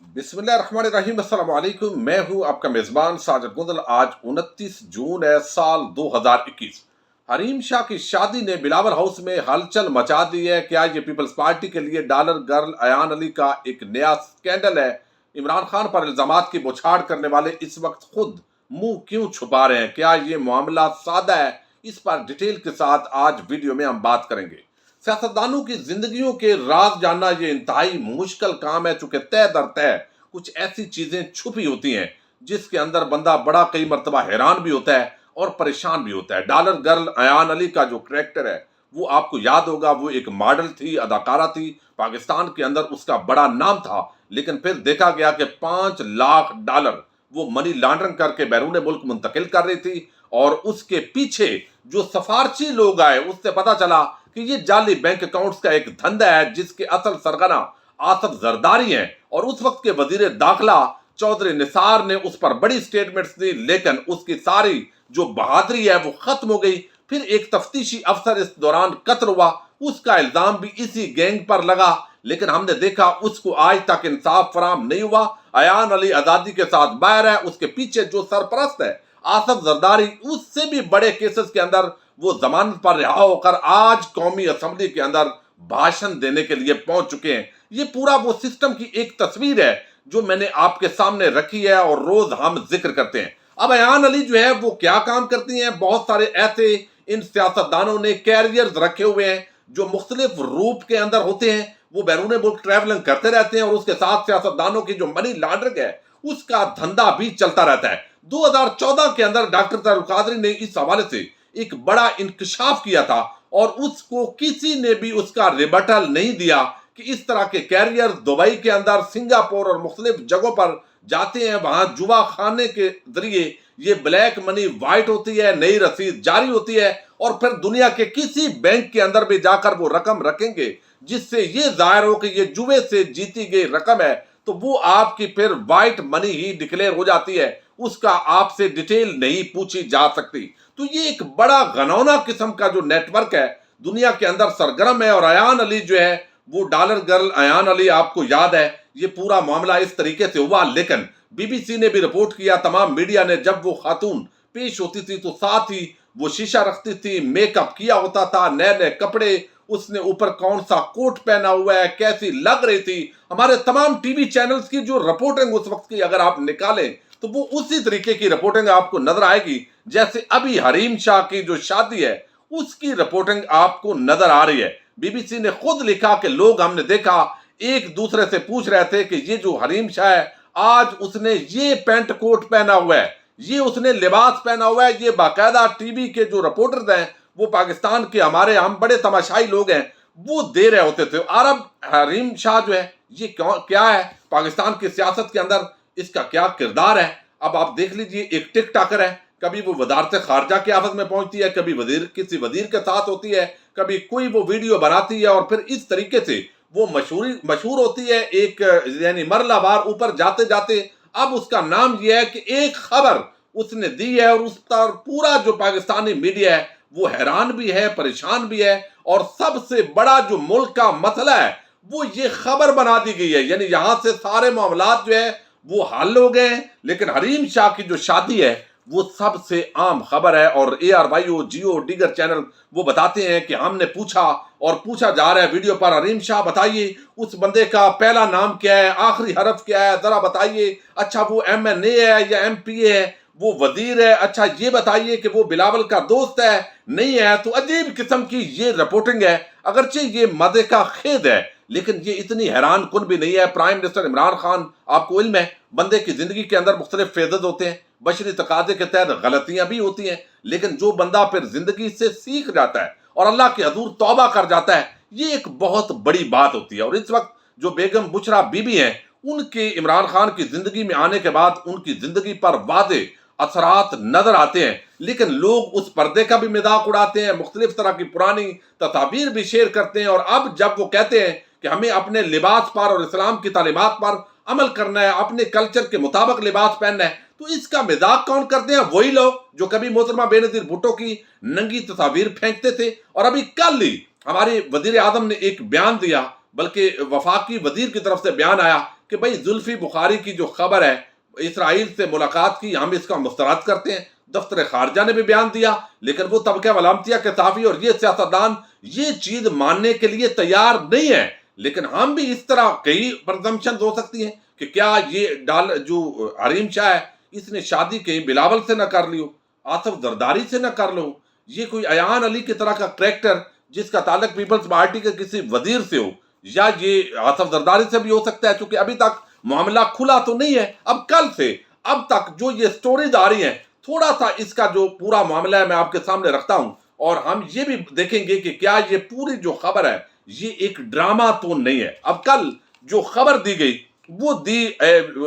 बिस्मिल्लाहिर्रहमानिर्रहीम। अस्सलाम वालेकुम। मैं हूं आपका मेजबान साजिद गुंदल। आज 29 जून है, साल 2021। हरीम शाह की शादी ने बिलावल हाउस में हलचल मचा दी है। क्या ये पीपल्स पार्टी के लिए डॉलर गर्ल अयान अली का एक नया स्कैंडल है? इमरान खान पर इल्जामात की बौछार करने वाले इस वक्त खुद मुंह क्यों छुपा रहे हैं? क्या ये मामला सादा है? इस पर डिटेल के साथ आज वीडियो में हम बात करेंगे। सियासतदानों की जिंदगियों के राज जानना ये इंतहाई मुश्किल काम है, चूंकि तय दर तय कुछ ऐसी चीजें छुपी होती हैं जिसके अंदर बंदा बड़ा कई मरतबा हैरान भी होता है और परेशान भी होता है। डॉलर गर्ल अयान अली का जो करेक्टर है वो आपको याद होगा, वो एक मॉडल थी, अदाकारा थी। पाकिस्तान के अंदर उसका बड़ा नाम था, लेकिन फिर देखा गया कि $5 लाख वो मनी लॉन्ड्रिंग करके बैरून मुल्क मुंतकिल कर रही थी। और उसके पीछे जो सफारशी लोग आए उससे पता चला कि ये जाली बैंक अकाउंट्स का एक धंधा है जिसके असल सरगना आसफ जरदारी हैं। और उस वक्त के वजीर दाखिला चौधरी निसार ने उस पर बड़ी स्टेटमेंट्स दी, लेकिन उसकी सारी जो बहादुरी है वो खत्म हो गई। फिर एक तफ्तीशी अफसर इस दौरान कत्ल हुआ, उसका इल्जाम भी इसी गैंग पर लगा, लेकिन हमने देखा उसको आज तक इंसाफ फराम नहीं हुआ। अयान अली आजादी के साथ बाहर है, उसके पीछे जो सरपरस्त है आसफ जरदारी, उससे भी बड़े केसेस के अंदर वो जमानत पर रिहा होकर आज कौमी असेंबली के अंदर भाषण देने के लिए पहुंच चुके हैं। ये पूरा वो सिस्टम की एक तस्वीर है जो मैंने आपके सामने रखी है और रोज हम जिक्र करते हैं। अब अयान अली जो है वो क्या काम करती हैं? बहुत सारे ऐसे इन सियासतदानों ने कैरियर्स रखे हुए हैं जो मुख्तलिफ रूप के अंदर होते हैं। वो बैरून मुल्क ट्रैवलिंग करते रहते हैं और उसके साथ सियासतदानों की जो मनी लॉन्ड्रिंग है उसका धंधा भी चलता रहता है। 2014 के अंदर डॉक्टर तारुल कादरी ने इस हवाले से एक बड़ा इंकशाफ किया था और उसको किसी ने भी उसका रिबटल नहीं दिया कि इस तरह के कैरियर दुबई के अंदर, सिंगापुर और मुख्तलिफ जगहों पर जाते हैं। वहां जुआ खाने के जरिए ये ब्लैक मनी वाइट होती है, नई रसीद जारी होती है और फिर दुनिया के किसी बैंक के अंदर भी जाकर वो रकम रखेंगे जिससे ये जाहिर हो कि ये जुए से जीती गई रकम है, तो वो आपकी फिर वाइट मनी ही डिक्लेयर हो जाती है, उसका आपसे डिटेल नहीं पूछी जा सकती। तो ये एक बड़ा घनौना किस्म का जो नेटवर्क है दुनिया के अंदर सरगर्म है। और अयान अली जो है वो डॉलर गर्ल अयान अली, आपको याद है ये पूरा मामला इस तरीके से हुआ, लेकिन बीबीसी ने भी रिपोर्ट किया, तमाम मीडिया ने, जब वो खातून पेश होती थी तो साथ ही वो शीशा रखती थी, मेकअप किया होता था, नए नए कपड़े, उसने ऊपर कौन सा कोट पहना हुआ है, कैसी लग रही थी। हमारे तमाम टीवी चैनल्स की जो रिपोर्टिंग उस वक्त की अगर आप निकालें तो वो उसी तरीके की रिपोर्टिंग आपको नजर आएगी जैसे अभी हरीम शाह की जो शादी है उसकी रिपोर्टिंग आपको नजर आ रही है। बीबीसी ने खुद लिखा कि लोग, हमने देखा, एक दूसरे से पूछ रहे थे कि ये जो हरीम शाह है आज उसने ये पैंट कोट पहना हुआ है, ये उसने लिबास पहना हुआ है। ये बाकायदा टीवी के जो रिपोर्टर्स हैं, वो पाकिस्तान के हमारे हम बड़े तमाशाई लोग हैं, वो दे रहे होते थे। और अब हरीम शाह जो है ये क्या है पाकिस्तान की सियासत के अंदर, इसका क्या किरदार है? अब आप देख लीजिए, एक टिक टाकर है, कभी वो वजारत खारजा की आफत में पहुंचती है, कभी वजीर किसी वजीर के साथ होती है, कभी कोई वो वीडियो बनाती है और फिर इस तरीके से वो मशहूर होती है। एक यानी मरलावार ऊपर जाते जाते अब उसका नाम यह है कि एक खबर उसने दी है और उस पर पूरा जो पाकिस्तानी मीडिया है वो हैरान भी है, परेशान भी है। और सबसे बड़ा जो मुल्क का मसला है वो ये खबर बना दी गई है, यानी यहां से सारे मामलात जो है वो हल हो गए हैं, लेकिन हरीम शाह की जो शादी है वो सबसे आम खबर है। और ARYO, जियो, दीगर चैनल वो बताते हैं कि हमने पूछा और पूछा जा रहा है वीडियो पर, हरीम शाह बताइए उस बंदे का पहला नाम क्या है, आखिरी हरफ क्या है, जरा बताइए। अच्छा वो MNA है या MPA है, वो वजीर है, अच्छा ये बताइए कि वो बिलावल का दोस्त है, नहीं है। तो अजीब किस्म की ये रिपोर्टिंग है, अगरचे ये मजे का खेद है, लेकिन ये इतनी हैरान कुन भी नहीं है। प्राइम मिनिस्टर इमरान खान, आपको इल्म है, बंदे की जिंदगी के अंदर मुख्तलिफ फेजेज होते हैं, बशरी तकाजे के तहत गलतियां भी होती हैं, लेकिन जो बंदा फिर जिंदगी से सीख जाता है और अल्लाह के हजूर तौबा कर जाता है, ये एक बहुत बड़ी बात होती है। और इस वक्त जो बेगम बुशरा बीबी हैं, उनके इमरान खान की जिंदगी में आने के बाद उनकी जिंदगी पर वादे असरात नजर आते हैं, लेकिन लोग उस पर्दे का भी मजाक उड़ाते हैं, मुख्तलिफ तरह की पुरानी तस्वीर भी शेयर करते हैं। और अब जब वो कहते हैं कि हमें अपने लिबास पर और इस्लाम की तालीमात पर अमल करना है, अपने कल्चर के मुताबिक लिबास पहनना है, तो इसका मजाक कौन करते हैं? वही लोग जो कभी मोहतरमा बेनजीर भुट्टो की नंगी तस्वीर फेंकते थे। और अभी कल ही हमारे वजीर आजम ने एक बयान दिया, बल्कि वफाकी वजीर की तरफ से बयान आया کہ भाई जुल्फी बुखारी की जो खबर है इसराइल से मुलाकात की, हम इसका मुस्तरद करते हैं। दफ्तर खारजा ने भी बयान दिया, लेकिन वो तबका मलामतिया के साफी और ये सियासतदान ये चीज मानने के लिए तैयार नहीं है। लेकिन हम भी इस तरह कई प्रजम्पशन हो सकती हैं कि क्या ये जो हरीम शाह है इसने शादी कहीं बिलावल से न कर ली हो, आसिफ जरदारी से न कर लो, ये कोई अयान अली की तरह का करैक्टर जिसका ताल्लुक पीपल्स पार्टी के किसी वजीर से हो, या ये आसिफ जरदारी से भी हो सकता है, क्योंकि अभी तक मामला खुला तो नहीं है। अब कल से अब तक जो ये स्टोरीज आ रही हैं, थोड़ा सा इसका जो पूरा मामला है मैं आपके सामने रखता हूं, और हम ये भी देखेंगे कि क्या ये पूरी जो खबर है ये एक ड्रामा तो नहीं है। अब कल जो खबर दी गई वो दी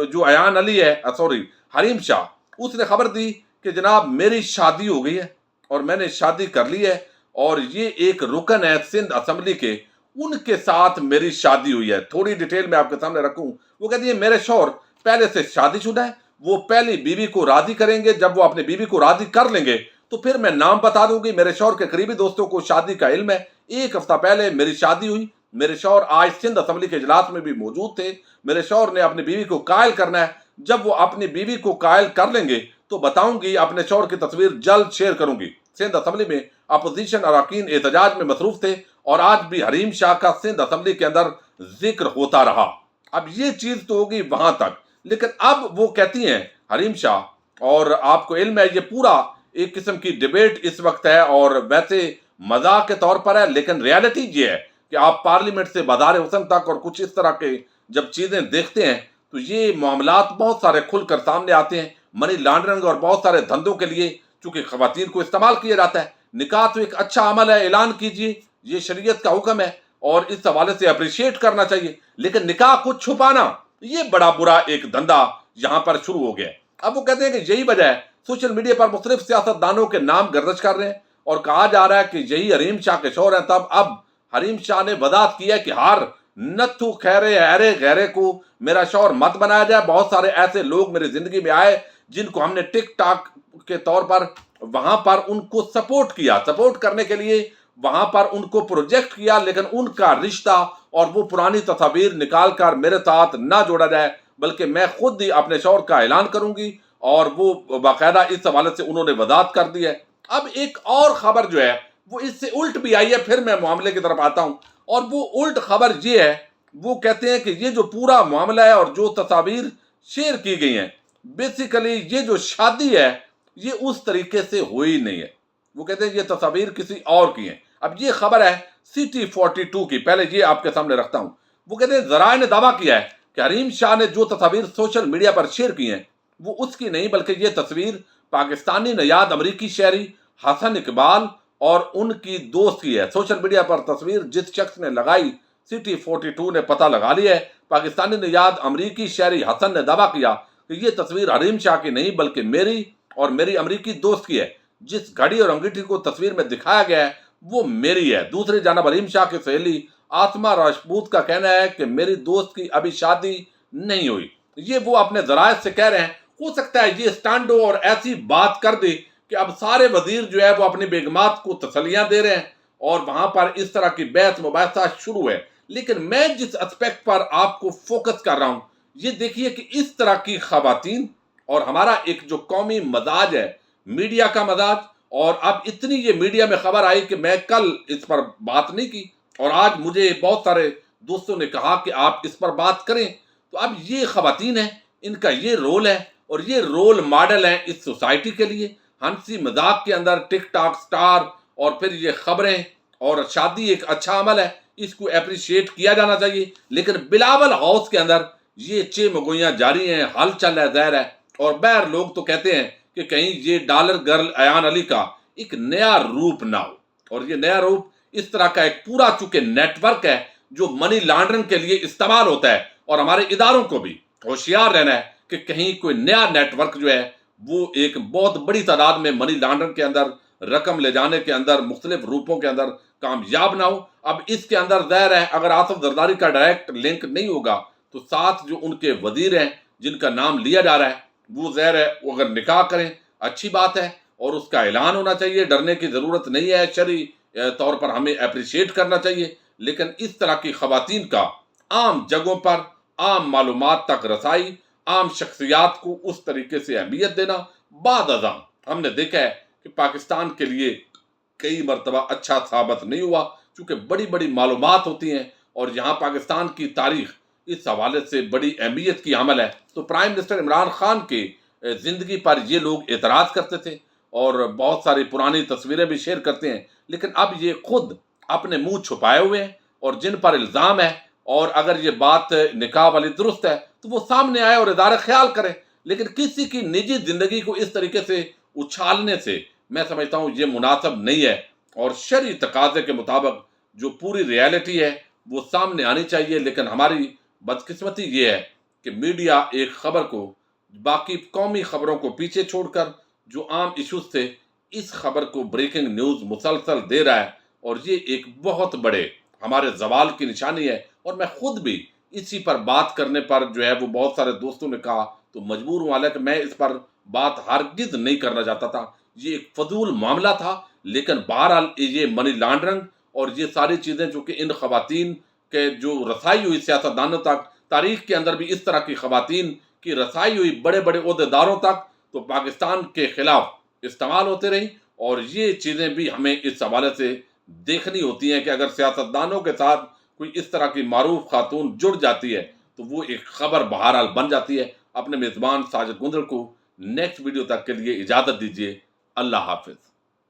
जो अयान अली है, सॉरी हरीम शाह, उसने खबर दी कि जनाब मेरी शादी हो गई है और मैंने शादी कर ली है, और ये एक रुकन है सिंध असेंबली के, उनके साथ मेरी शादी हुई है। थोड़ी डिटेल में आपके सामने रखूं। वो कहती है मेरे शौहर पहले से शादीशुदा है, वो पहली बीवी को राजी करेंगे, जब वो अपनी बीवी को राजी कर लेंगे तो फिर मैं नाम बता दूंगी। मेरे शौहर के करीबी दोस्तों को शादी का इल्म है। एक हफ्ता पहले मेरी शादी हुई। मेरे शौहर आज सिंध असेंबली के इजलास में भी मौजूद थे। मेरे शौहर ने अपनी बीवी को कायल करना है, जब वो अपनी बीवी को कायल कर लेंगे तो बताऊंगी, अपने शौहर की तस्वीर जल्द शेयर करूंगी। सिंध असेंबली में अपोजिशन अरकान एहतजाज में मसरूफ थे और आज भी हरीम शाह का सिंध असेंबली के अंदर जिक्र होता रहा। अब ये चीज तो होगी वहां तक, लेकिन अब वो कहती हैं हरीम शाह, और आपको इल्म है ये पूरा एक किस्म की डिबेट इस वक्त है, और वैसे मजाक के तौर पर है, लेकिन रियलिटी ये है कि आप पार्लियामेंट से बाजार हुसन तक और कुछ इस तरह के जब चीजें देखते हैं तो ये मामलात बहुत सारे खुलकर सामने आते हैं। मनी लॉन्ड्रिंग और बहुत सारे धंधों के लिए चूंकि खवातीन को इस्तेमाल किया जाता है। निकाह तो एक अच्छा अमल है, ऐलान कीजिए, ये शरीयत का हुक्म है और इस हवाले से अप्रिशिएट करना चाहिए, लेकिन निकाह को छुपाना ये बड़ा बुरा एक धंधा यहां पर शुरू हो गया है। अब वो कहते हैं कि यही वजह है सोशल मीडिया पर मुख्तलिफ सियासतदानों के नाम गर्दिश कर रहे हैं और कहा जा रहा है कि यही हरीम शाह के शौहर हैं। तब अब हरीम शाह ने वदात किया कि हार नथु खैरे हैरे गहरे को मेरा शौहर मत बनाया जाए। बहुत सारे ऐसे लोग मेरी जिंदगी में आए जिनको हमने टिक टाक के तौर पर वहां पर उनको सपोर्ट किया, सपोर्ट करने के लिए वहां पर उनको प्रोजेक्ट किया, लेकिन उनका रिश्ता और वो पुरानी तस्वीर निकाल कर मेरे साथ ना जोड़ा जाए, बल्कि मैं खुद ही अपने शौहर का ऐलान करूंगी। और वो बाकायदा इस हवाले से उन्होंने वदात कर दी है। अब एक और खबर जो है वो इससे उल्ट भी आई है, फिर मैं मामले की तरफ आता हूं, और वो उल्ट खबर ये है, वो कहते हैं कि ये जो पूरा मामला है और जो तस्वीर शेयर की गई हैं, बेसिकली ये जो शादी है ये उस तरीके से हुई नहीं है। वो कहते हैं ये तस्वीर किसी और की है। अब ये खबर है सिटी 42 की, पहले ये आपके सामने रखता हूं। वो कहते हैं जराए ने दावा किया है कि हरीम शाह ने जो तस्वीर सोशल मीडिया पर शेयर की हैं वो उसकी नहीं, बल्कि ये तस्वीर पाकिस्तानी नयाद अमरीकी शहरी हसन इकबाल और उनकी दोस्त की है। सोशल मीडिया पर तस्वीर जिस शख्स ने लगाई सिटी 42 ने पता लगा लिया है। पाकिस्तानी नयाद अमरीकी शहरी हसन ने दावा किया कि ये तस्वीर हरीम शाह की नहीं बल्कि मेरी और मेरी अमरीकी दोस्त की है। जिस घड़ी और अंगूठी को तस्वीर में दिखाया गया है वो मेरी है। दूसरी जानब हरीम शाह की सहेली आसमा राजपूत का कहना है कि मेरी दोस्त की अभी शादी नहीं हुई। ये वो अपने जराए से कह रहे हैं। हो सकता है ये स्टैंड हो और ऐसी बात कर दे कि अब सारे वजीर जो है वो अपनी बेगमात को तसलियां दे रहे हैं और वहां पर इस तरह की बहस मुबाहसा शुरू है। लेकिन मैं जिस एस्पेक्ट पर आपको फोकस कर रहा हूं, ये देखिए कि इस तरह की खवातीन और हमारा एक जो कौमी मजाज है, मीडिया का मजाज, और अब इतनी ये मीडिया में खबर आई कि मैं कल इस पर बात नहीं की और आज मुझे बहुत सारे दोस्तों ने कहा कि आप इस पर बात करें। तो अब ये खवातीन है, इनका ये रोल है और ये रोल मॉडल है इस सोसाइटी के लिए। हंसी मजाक के अंदर टिक टॉक स्टार और फिर ये खबरें, और शादी एक अच्छा अमल है, इसको अप्रिशिएट किया जाना चाहिए। लेकिन बिलावल हाउस के अंदर ये चेमगोइयां जारी हैं, हलचल है, ज़हर है। और बैर लोग तो कहते हैं कि कहीं ये डॉलर गर्ल अयान अली का एक नया रूप ना हो, और ये नया रूप इस तरह का एक पूरा चूंकि नेटवर्क है जो मनी लॉन्ड्रिंग के लिए इस्तेमाल होता है, और हमारे इदारों को भी होशियार रहना है कि कहीं कोई नया नेटवर्क जो है वो एक बहुत बड़ी तादाद में मनी लॉन्ड्रिंग के अंदर रकम ले जाने के अंदर मुख्तलिफ रूपों के अंदर कामयाब ना हो। अब इसके अंदर ज़ाहिर है अगर आसिफ जरदारी का डायरेक्ट लिंक नहीं होगा तो साथ जो उनके वजीर हैं जिनका नाम लिया जा रहा है वो ज़ाहिर है वो अगर निकाह करें अच्छी बात है और उसका ऐलान होना चाहिए, डरने की ज़रूरत नहीं है, शरई तौर पर हमें अप्रिशिएट करना चाहिए। लेकिन इस तरह की खवातीन का आम जगहों पर आम मालूमात तक रसाई, आम शख्सियात को उस तरीके से अहमियत देना। बाद अज़ां हमने देखा है कि पाकिस्तान के लिए कई मरतबा अच्छा साबित नहीं हुआ, क्योंकि बड़ी बड़ी मालूमात होती हैं और यहाँ पाकिस्तान की तारीख इस हवाले से बड़ी अहमियत की अमल है। तो प्राइम मिनिस्टर इमरान खान के ज़िंदगी पर ये लोग एतराज़ करते थे और बहुत सारी पुरानी तस्वीरें भी शेयर करते हैं, लेकिन अब ये खुद अपने मुंह छुपाए हुए हैं और जिन पर इल्ज़ाम है, और अगर ये बात निकाह वाली दुरुस्त है तो वो सामने आए और इदारा ख्याल करे। लेकिन किसी की निजी ज़िंदगी को इस तरीके से उछालने से मैं समझता हूँ ये मुनासिब नहीं है, और शरई तकाज़े के मुताबिक जो पूरी रियलिटी है वो सामने आनी चाहिए। लेकिन हमारी बदकिस्मती ये है कि मीडिया एक खबर को बाकी कौमी खबरों को पीछे छोड़कर जो आम इश्यूज थे, इस खबर को ब्रेकिंग न्यूज़ मुसलसल दे रहा है, और ये एक बहुत बड़े हमारे जवाल की निशानी है। और मैं खुद भी इसी पर बात करने पर जो है वो बहुत सारे दोस्तों ने कहा तो मजबूर हूँ, हालांकि मैं इस पर बात हरगिज नहीं करना चाहता था, ये एक फजूल मामला था। लेकिन बहरहाल ये मनी लॉन्ड्रिंग और ये सारी चीज़ें जो कि इन खवातीन के जो रसाई हुई सियासतदानों तक, तारीख के अंदर भी इस तरह की खवातीन की रसाई हुई बड़े बड़े ओहदेदारों तक, तो पाकिस्तान के खिलाफ इस्तेमाल होते रही। और ये चीज़ें भी हमें इस हवाले से देखनी होती हैं कि अगर सियासतदानों के साथ कोई इस तरह की मारूफ खातून जुड़ जाती है तो वो एक खबर बहरहाल बन जाती है। अपने मेज़बान साजिद गुंजर को नेक्स्ट वीडियो तक के लिए इजाज़त दीजिए। अल्लाह हाफिज़।